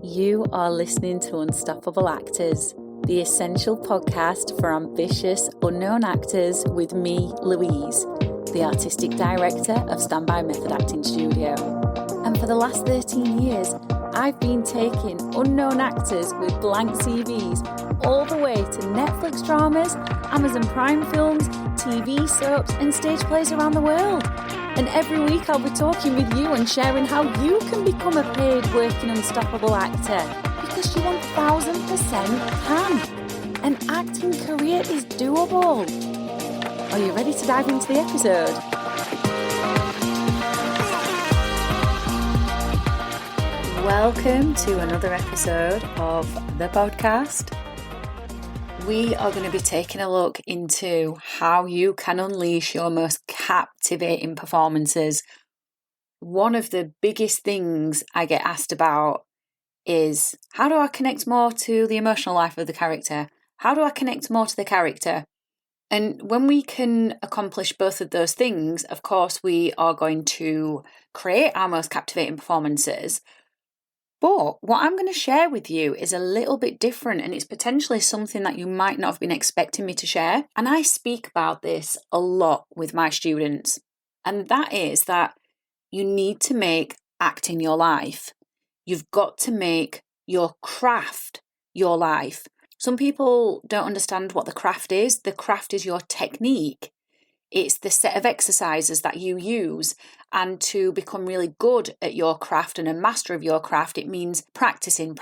You are listening to Unstoppable Actors, the essential podcast for ambitious, unknown actors with me, Louise, the artistic director of Standby Method Acting Studio. And for the last 13 years, I've been taking unknown actors with blank CVs all the way to Netflix dramas, Amazon Prime films, TV soaps, and stage plays around the world. And every week I'll be talking with you and sharing how you can become a paid working unstoppable actor, because you 1000% can. An acting career is doable. Are you ready to dive into the episode? Welcome to another episode of the podcast. We are going to be taking a look into how you can unleash your most captivating performances. One of the biggest things I get asked about is, how do I connect more to the emotional life of the character? How do I connect more to the character? And when we can accomplish both of those things, of course, we are going to create our most captivating performances. But what I'm going to share with you is a little bit different, and it's potentially something that you might not have been expecting me to share. And I speak about this a lot with my students, and that is that you need to make acting your life. You've got to make your craft your life. Some people don't understand what the craft is. The craft is your technique. It's the set of exercises that you use. And to become really good at your craft and a master of your craft, it means practicing.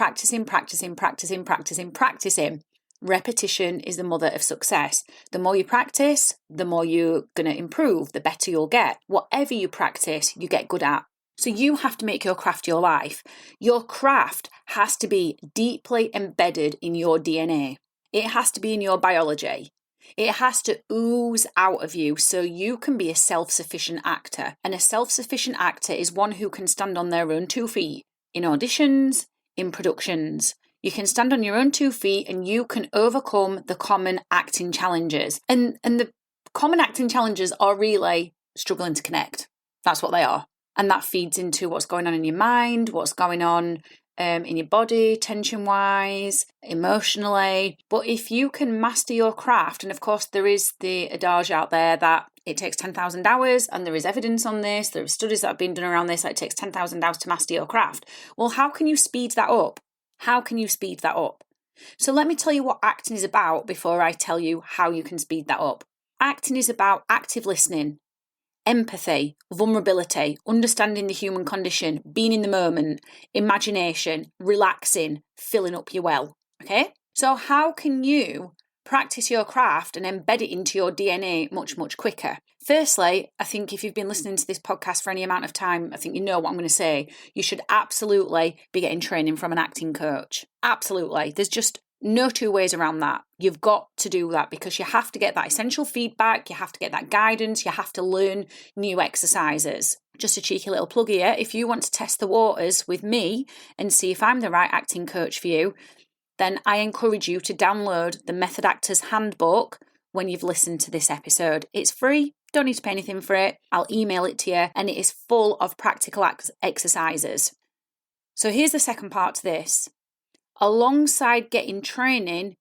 Repetition is the mother of success. The more you practice, the more you're going to improve, the better you'll get. Whatever you practice, you get good at. So you have to make your craft your life. Your craft has to be deeply embedded in your DNA. It has to be in your biology. It has to ooze out of you so you can be a self-sufficient actor. And a self-sufficient actor is one who can stand on their own 2 feet in auditions, in productions. You can stand on your own 2 feet and you can overcome the common acting challenges. And the common acting challenges are really struggling to connect. That's what they are. And that feeds into what's going on in your mind, what's going on in your body, tension-wise, emotionally. But if you can master your craft, and of course there is the adage out there that it takes 10,000 hours, and there is evidence on this, there are studies that have been done around this, that it takes 10,000 hours to master your craft. Well, how can you speed that up? So let me tell you what acting is about before I tell you how you can speed that up. Acting is about active listening, empathy, vulnerability, understanding the human condition, being in the moment, imagination, relaxing, filling up your well. Okay? So how can you practice your craft and embed it into your DNA much, much quicker? Firstly, I think if you've been listening to this podcast for any amount of time, I think you know what I'm going to say. You should absolutely be getting training from an acting coach. Absolutely. There's just no two ways around that. You've got to do that because you have to get that essential feedback, you have to get that guidance, you have to learn new exercises. Just a cheeky little plug here, if you want to test the waters with me and see if I'm the right acting coach for you, then I encourage you to download the Method Actors Handbook when you've listened to this episode. It's free, don't need to pay anything for it. I'll email it to you, and it is full of practical exercises. So here's the second part to this. Alongside getting training,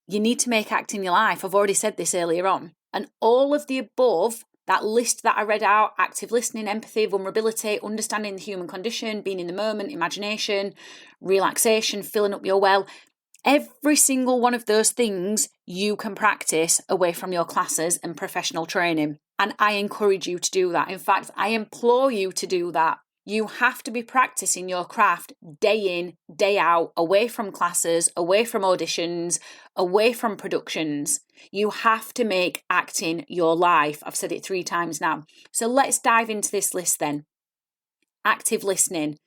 you need to make acting your life. I've already said this earlier on. And all of the above, that list that I read out, active listening, empathy, vulnerability, understanding the human condition, being in the moment, imagination, relaxation, filling up your well, every single one of those things you can practice away from your classes and professional training. And I encourage you to do that. In fact, I implore you to do that. You have to be practicing your craft day in, day out, away from classes, away from auditions, away from productions. You have to make acting your life. I've said it 3 times now. So let's dive into this list then. Active listening.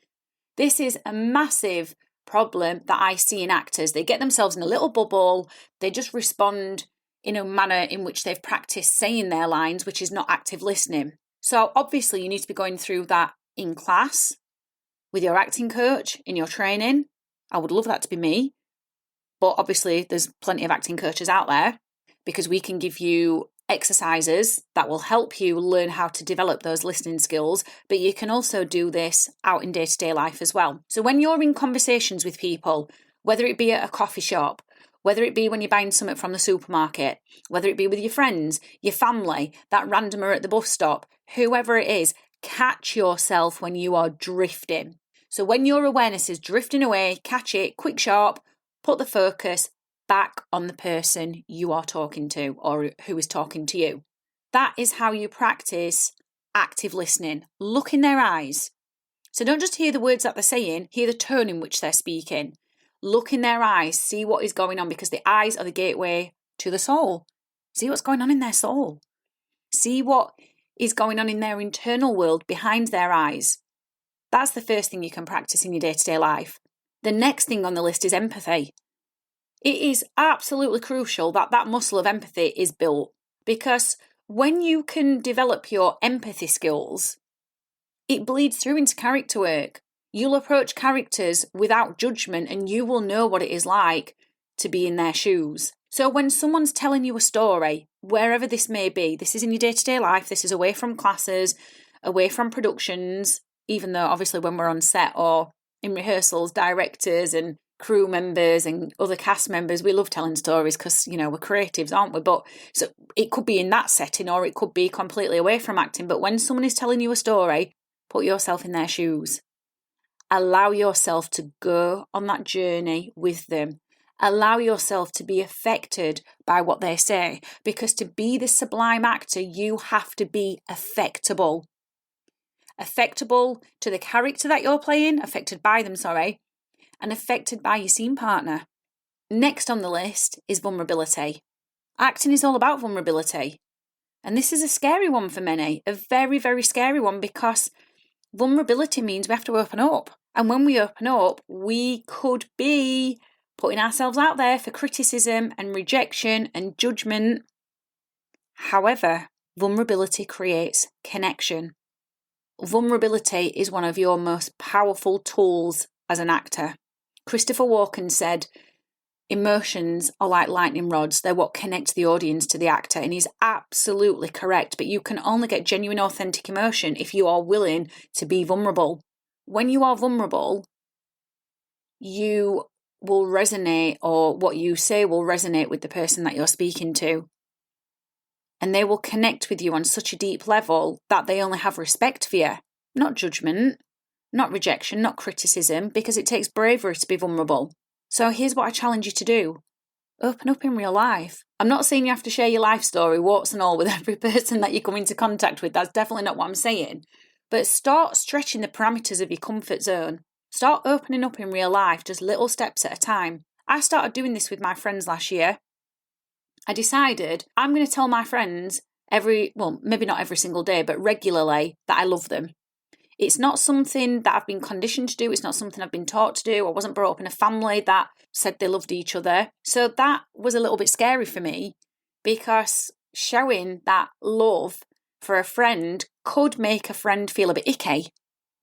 This is a massive problem that I see in actors. They get themselves in a little bubble. They just respond in a manner in which they've practiced saying their lines, which is not active listening. So obviously you need to be going through that in class, with your acting coach, in your training. I would love that to be me. But obviously there's plenty of acting coaches out there because we can give you exercises that will help you learn how to develop those listening skills, but you can also do this out in day-to-day life as well. So when you're in conversations with people, whether it be at a coffee shop, whether it be when you're buying something from the supermarket, whether it be with your friends, your family, that randomer at the bus stop, whoever it is, catch yourself when you are drifting. So when your awareness is drifting away, catch it, quick, sharp, put the focus back on the person you are talking to or who is talking to you. That is how you practice active listening. Look in their eyes. So don't just hear the words that they're saying, hear the tone in which they're speaking. Look in their eyes, see what is going on, because the eyes are the gateway to the soul. See what's going on in their soul. See what is going on in their internal world behind their eyes. That's the first thing you can practice in your day-to-day life. The next thing on the list is empathy. It is absolutely crucial that that muscle of empathy is built, because when you can develop your empathy skills, it bleeds through into character work. You'll approach characters without judgment and you will know what it is like to be in their shoes. So when someone's telling you a story, wherever this may be, this is in your day-to-day life, this is away from classes, away from productions, even though obviously when we're on set or in rehearsals, directors and crew members and other cast members, we love telling stories because, we're creatives, aren't we? But so it could be in that setting or it could be completely away from acting. But when someone is telling you a story, put yourself in their shoes. Allow yourself to go on that journey with them. Allow yourself to be affected by what they say, because to be the sublime actor, you have to be affectable. Affectable to the character that you're playing, affected by them, and affected by your scene partner. Next on the list is vulnerability. Acting is all about vulnerability. And this is a scary one for many, a very, very scary one, because vulnerability means we have to open up. And when we open up, we could be putting ourselves out there for criticism and rejection and judgment. However, vulnerability creates connection. Vulnerability is one of your most powerful tools as an actor. Christopher Walken said, emotions are like lightning rods. They're what connect the audience to the actor. And he's absolutely correct. But you can only get genuine, authentic emotion if you are willing to be vulnerable. When you are vulnerable, you will resonate, or what you say will resonate with the person that you're speaking to. And they will connect with you on such a deep level that they only have respect for you. Not judgment, not rejection, not criticism, because it takes bravery to be vulnerable. So here's what I challenge you to do. Open up in real life. I'm not saying you have to share your life story, warts and all, with every person that you come into contact with. That's definitely not what I'm saying. But start stretching the parameters of your comfort zone. Start opening up in real life, just little steps at a time. I started doing this with my friends last year. I decided I'm going to tell my friends maybe not every single day, but regularly, that I love them. It's not something that I've been conditioned to do. It's not something I've been taught to do. I wasn't brought up in a family that said they loved each other. So that was a little bit scary for me, because showing that love for a friend could make a friend feel a bit icky.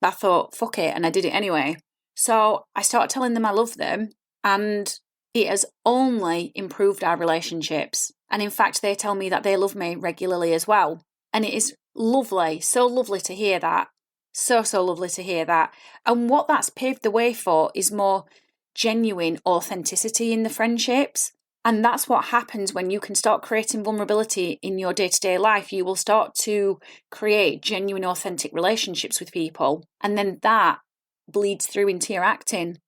I thought, fuck it, and I did it anyway. So I started telling them I love them, and it has only improved our relationships. And in fact, they tell me that they love me regularly as well. And it is lovely, so lovely to hear that. So lovely to hear that. And what that's paved the way for is more genuine authenticity in the friendships. And that's what happens when you can start creating vulnerability in your day-to-day life. You will start to create genuine, authentic relationships with people. And then that bleeds through into your acting.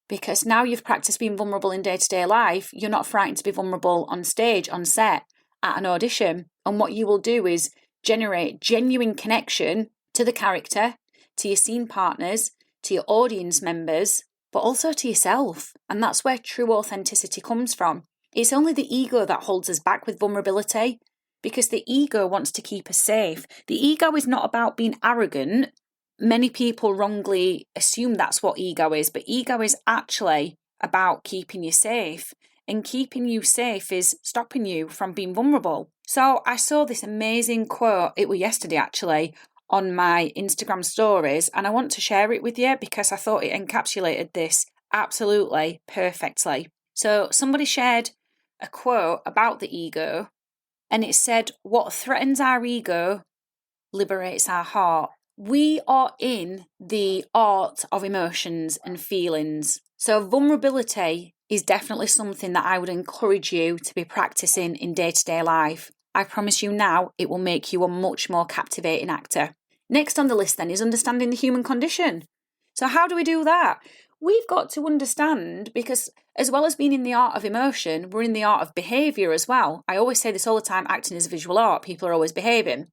Because now you've practiced being vulnerable in day-to-day life, you're not frightened to be vulnerable on stage, on set, at an audition. And what you will do is generate genuine connection to the character, to your scene partners, to your audience members, but also to yourself. And that's where true authenticity comes from. It's only the ego that holds us back with vulnerability, because the ego wants to keep us safe. The ego is not about being arrogant. Many people wrongly assume that's what ego is, but ego is actually about keeping you safe. And keeping you safe is stopping you from being vulnerable. So I saw this amazing quote, it was yesterday actually, on my Instagram stories, and I want to share it with you because I thought it encapsulated this absolutely perfectly. So somebody shared a quote about the ego, And it said, what threatens our ego liberates our heart. We are in the art of emotions and feelings. So vulnerability is definitely something that I would encourage you to be practicing in day-to-day life. I promise you now, it will make you a much more captivating actor. Next on the list then is understanding the human condition. So how do we do that? We've got to understand, because as well as being in the art of emotion, we're in the art of behaviour as well. I always say this all the time, acting is a visual art. People are always behaving.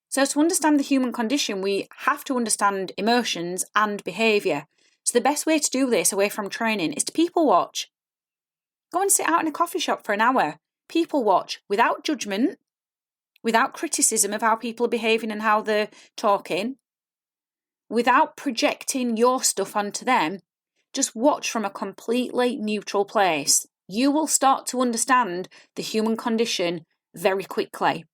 So to understand the human condition, we have to understand emotions and behaviour. So the best way to do this away from training is to people watch. Go and sit out in a coffee shop for an hour. People watch without judgment, without criticism of how people are behaving and how they're talking, without projecting your stuff onto them. Just watch from a completely neutral place. You will start to understand the human condition very quickly.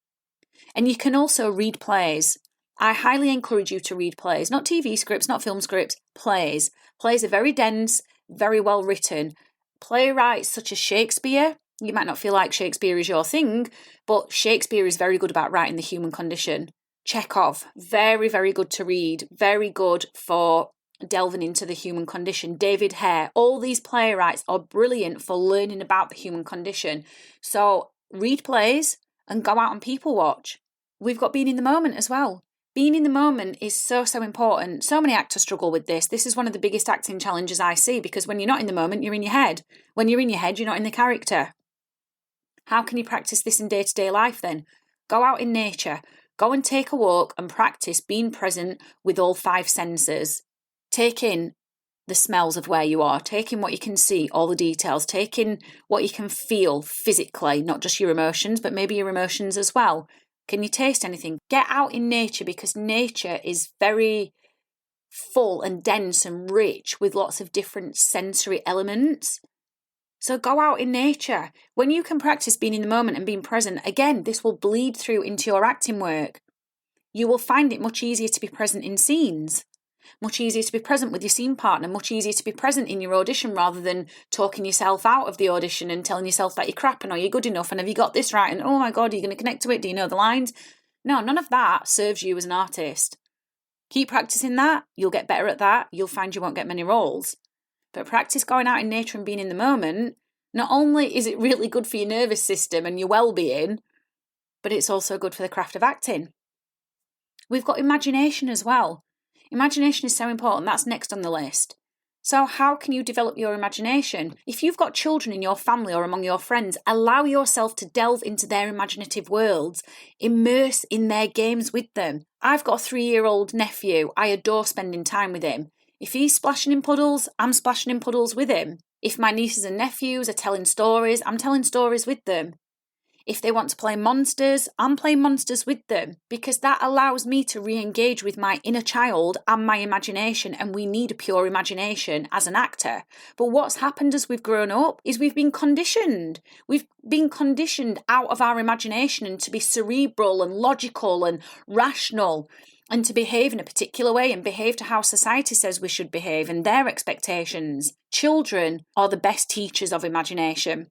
And you can also read plays. I highly encourage you to read plays, not TV scripts, not film scripts, plays. Plays are very dense, very well written. Playwrights such as Shakespeare, you might not feel like Shakespeare is your thing, but Shakespeare is very good about writing the human condition. Chekhov, very, very good to read, very good for delving into the human condition. David Hare, all these playwrights are brilliant for learning about the human condition. So read plays and go out and people watch. We've got being in the moment as well. Being in the moment is so, so important. So many actors struggle with this. This is one of the biggest acting challenges I see, because when you're not in the moment, you're in your head. When you're in your head, you're not in the character. How can you practice this in day-to-day life then? Go out in nature. Go and take a walk and practice being present with all 5 senses. Take in the smells of where you are. Take in what you can see, all the details. Take in what you can feel physically, not just your emotions, but maybe your emotions as well. Can you taste anything? Get out in nature, because nature is very full and dense and rich with lots of different sensory elements. So go out in nature. When you can practice being in the moment and being present, again, this will bleed through into your acting work. You will find it much easier to be present in scenes, much easier to be present with your scene partner, much easier to be present in your audition rather than talking yourself out of the audition and telling yourself that you're crap and are you good enough and have you got this right and oh my God, are you going to connect to it? Do you know the lines? No, none of that serves you as an artist. Keep practicing that. You'll get better at that. You'll find you won't get many roles. But practice going out in nature and being in the moment. Not only is it really good for your nervous system and your well-being, but it's also good for the craft of acting. We've got imagination as well. Imagination is so important. That's next on the list. So how can you develop your imagination? If you've got children in your family or among your friends, allow yourself to delve into their imaginative worlds. Immerse in their games with them. I've got a 3-year-old nephew. I adore spending time with him. If he's splashing in puddles, I'm splashing in puddles with him. If my nieces and nephews are telling stories, I'm telling stories with them. If they want to play monsters, I'm playing monsters with them, because that allows me to re-engage with my inner child and my imagination, and we need a pure imagination as an actor. But what's happened as we've grown up is we've been conditioned. We've been conditioned out of our imagination and to be cerebral and logical and rational and to behave in a particular way and behave to how society says we should behave and their expectations. Children are the best teachers of imagination.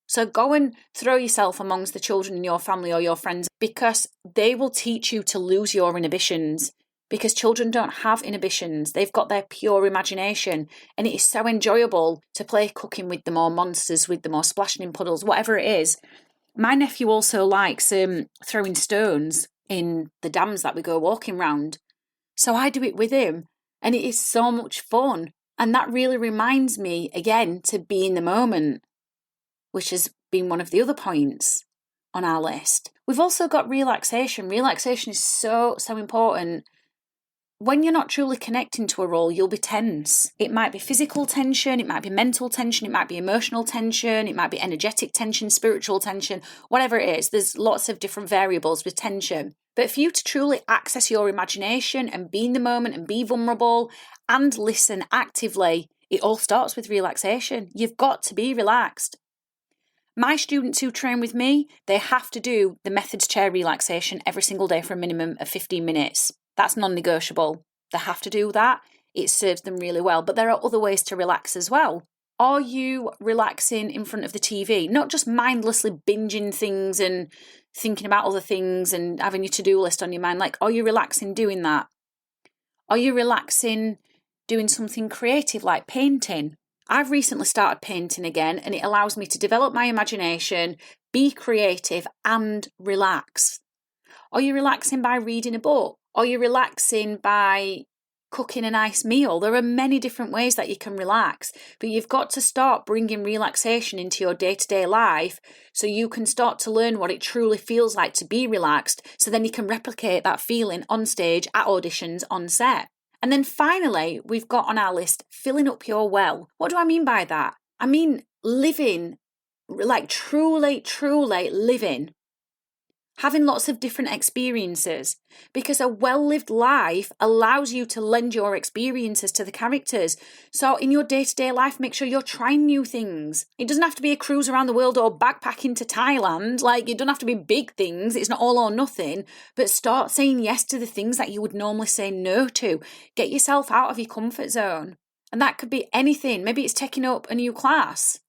So go and throw yourself amongst the children in your family or your friends, because they will teach you to lose your inhibitions, because children don't have inhibitions. They've got their pure imagination, and it is so enjoyable to play cooking with them or monsters with them or splashing in puddles, whatever it is. My nephew also likes throwing stones in the dams that we go walking round. So I do it with him, and it is so much fun. And that really reminds me, again, to be in the moment, which has been one of the other points on our list. We've also got relaxation. Relaxation is so, so important. When you're not truly connecting to a role, you'll be tense. It might be physical tension, it might be mental tension, it might be emotional tension, it might be energetic tension, spiritual tension, whatever it is. There's lots of different variables with tension. But for you to truly access your imagination and be in the moment and be vulnerable and listen actively, it all starts with relaxation. You've got to be relaxed. My students who train with me, they have to do the Methods Chair relaxation every single day for a minimum of 15 minutes. That's non-negotiable. They have to do that. It serves them really well. But there are other ways to relax as well. Are you relaxing in front of the TV? Not just mindlessly binging things and thinking about other things and having your to-do list on your mind. Like, are you relaxing doing that? Are you relaxing doing something creative like painting? I've recently started painting again, and it allows me to develop my imagination, be creative, and relax. Are you relaxing by reading a book? Are you relaxing by cooking a nice meal? There are many different ways that you can relax, but you've got to start bringing relaxation into your day-to-day life so you can start to learn what it truly feels like to be relaxed, so then you can replicate that feeling on stage, at auditions, on set. And then finally, we've got on our list, filling up your well. What do I mean by that? I mean living, like truly living. Having lots of different experiences, because a well-lived life allows you to lend your experiences to the characters. So in your day-to-day life, make sure you're trying new things. It doesn't have to be a cruise around the world or backpacking to Thailand. Like, it doesn't have to be big things. It's not all or nothing, but start saying yes to the things that you would normally say no to. Get yourself out of your comfort zone. And that could be anything. Maybe it's taking up a new class.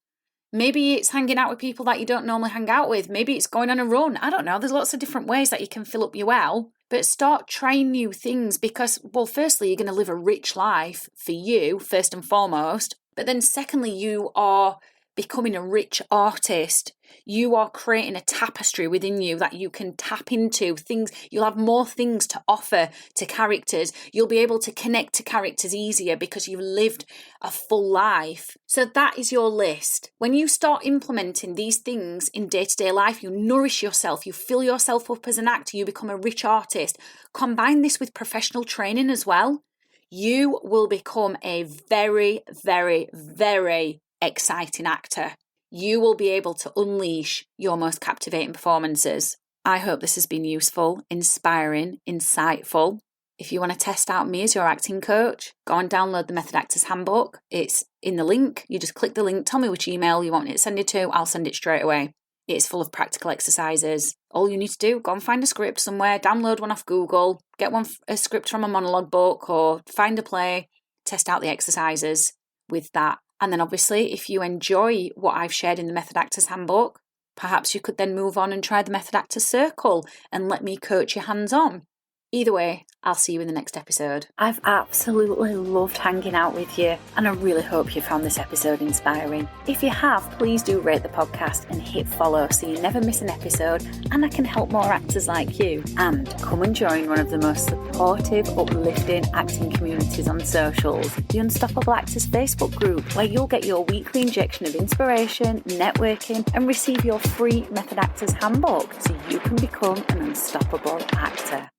Maybe it's hanging out with people that you don't normally hang out with. Maybe it's going on a run. I don't know. There's lots of different ways that you can fill up your well. But start trying new things because, well, firstly, you're going to live a rich life for you, first and foremost. But then secondly, you are becoming a rich artist. You are creating a tapestry within you that you can tap into things. You'll have more things to offer to characters. You'll be able to connect to characters easier because you've lived a full life. So that is your list. When you start implementing these things in day-to-day life, you nourish yourself, you fill yourself up as an actor, you become a rich artist. Combine this with professional training as well. You will become a very, very, very exciting actor. You will be able to unleash your most captivating performances. I hope this has been useful, inspiring, insightful. If you want to test out me as your acting coach, go and download the Method Actors Handbook. It's in the link. You just click the link, tell me which email you want it sent to, I'll send it straight away. It's full of practical exercises. All you need to do, go and find a script somewhere, download one off Google, get a script from a monologue book or find a play, test out the exercises with that. And then obviously, if you enjoy what I've shared in the Method Actors Handbook, perhaps you could then move on and try the Method Actors Circle and let me coach you hands-on. Either way, I'll see you in the next episode. I've absolutely loved hanging out with you, and I really hope you found this episode inspiring. If you have, please do rate the podcast and hit follow so you never miss an episode, and I can help more actors like you. And come and join one of the most supportive, uplifting acting communities on socials, the Unstoppable Actors Facebook group, where you'll get your weekly injection of inspiration, networking, and receive your free Method Actors Handbook so you can become an unstoppable actor.